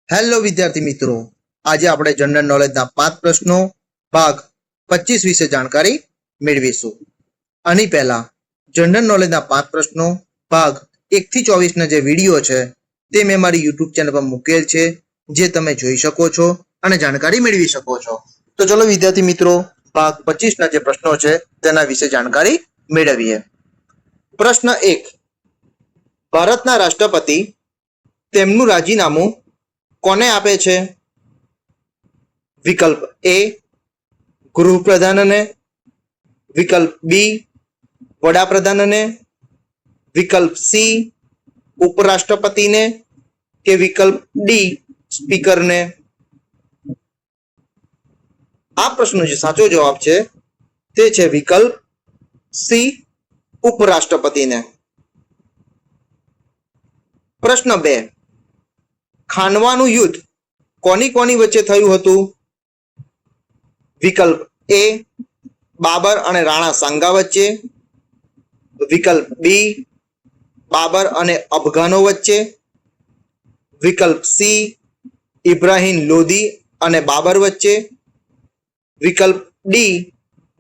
Hello વિદ્યાર્થી મિત્રો, આજે આપણે જનરલ નોલેજના 5 પ્રશ્નો ભાગ 25 વિશે જાણકારી મેળવીશું. આની પહેલા જનરલ નોલેજના 5 પ્રશ્નો ભાગ 1 થી 24 ના જે વિડીયો છે તે મેં મારી YouTube ચેનલ પર મૂકેલ છે, જે તમે જોઈ શકો છો અને જાણકારી મેળવી શકો છો. તો ચલો વિદ્યાર્થી મિત્રો, ભાગ 25 ના જે પ્રશ્નો છે તેના વિશે જાણકારી મેળવીએ. પ્રશ્ન 1. ભારતના રાષ્ટ્રપતિ તેમનું રાજીનામું કોને આપે છે? વિકલ્પ એ ગૃહપ્રધાનને, વિકલ્પ બી વડાપ્રધાનને, વિકલ્પ સી ઉપરાષ્ટ્રપતિને કે વિકલ્પ ડી સ્પીકરને. આ પ્રશ્નનો જે સાચો જવાબ છે તે છે વિકલ્પ સી ઉપરાષ્ટ્રપતિને. પ્રશ્ન 2. ખાનવાનું યુદ્ધ કોની કોની વચ્ચે થયું હતું? વિકલ્પ એ બાબર અને રાણા સાંગા વચ્ચે, વિકલ્પ બી બાબર અને અફઘાનો વચ્ચે, વિકલ્પ સી ઇબ્રાહિમ લોધી અને બાબર વચ્ચે, વિકલ્પ ડી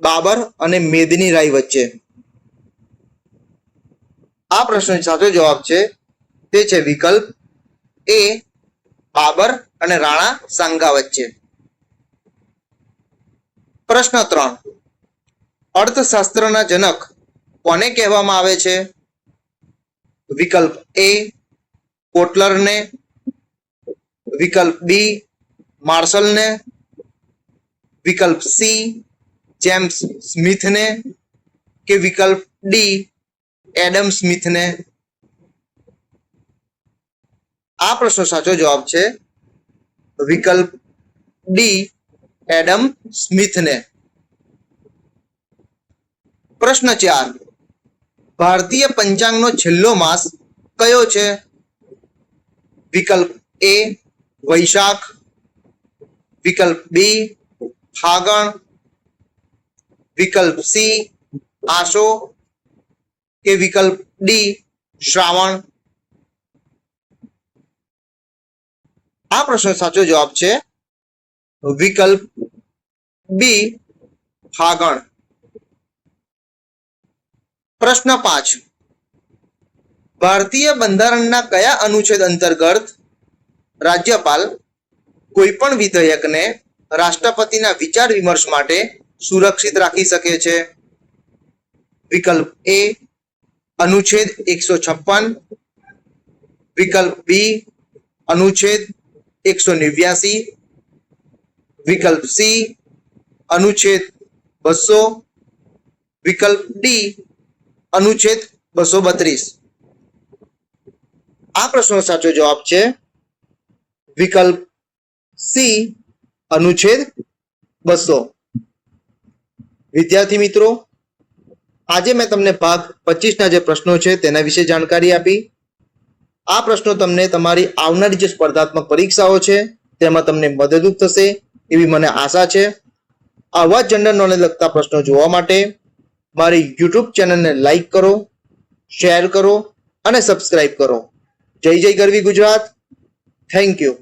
બાબર અને મેદની રાય વચ્ચે. આ પ્રશ્નનો સાચો જવાબ છે તે છે વિકલ્પ એ બાબર અને રાણા સાંગા વચ્ચે. પ્રશ્ન 3. અર્થશાસ્ત્રના જનક કોને કહેવામાં આવે છે? વિકલ્પ એ કોટલરને, વિકલ્પ બી માર્શલને, વિકલ્પ સી જેમ્સ સ્મિથને કે વિકલ્પ ડી એડમ સ્મિથને. આ પ્રશ્નનો સાચો જવાબ છે વિકલ્પ ડી એડમ સ્મિથને. પ્રશ્ન 4. ભારતીય પંચાંગનો છેલ્લો માસ કયો છે? વિકલ્પ એ વૈશાખ, વિકલ્પ બી ફાગણ, વિકલ્પ સી આસો કે વિકલ્પ ડી શ્રાવણ. આ પ્રશ્નનો સાચો જવાબ છે વિકલ્પ બી ફાગણ. પ્રશ્ન 5. ભારતીય બંધારણના કયા અનુચ્છેદ અંતર્ગત રાજ્યપાલ કોઈ પણ વિધેયકને રાષ્ટ્રપતિના વિચાર વિમર્શ માટે સુરક્ષિત રાખી શકે છે? વિકલ્પ એ અનુચ્છેદ 156, વિકલ્પ બી અનુચ્છેદ 189, વિકલ્પ સી અનુચ્છેદ 200, વિકલ્પ ડી અનુચ્છેદ 232. આ પ્રશ્નનો સાચો જવાબ છે વિકલ્પ સી અનુચ્છેદ 200. વિદ્યાર્થી મિત્રો, આજે મેં તમને ભાગ 25 ના જે પ્રશ્નો છે તેના વિશે જાણકારી આપી. આ પ્રશ્નો તમને તમારી આવનારી જે સ્પર્ધાત્મક પરીક્ષાઓ છે તેમાં તમને મદદરૂપ થશે એવી મને આશા છે. આવા જનરલ નોલેજ લગતા પ્રશ્નો જોવા માટે મારી YouTube ચેનલને લાઈક કરો, શેર કરો અને સબસ્ક્રાઇબ કરો. જય જય ગરવી ગુજરાત. Thank you.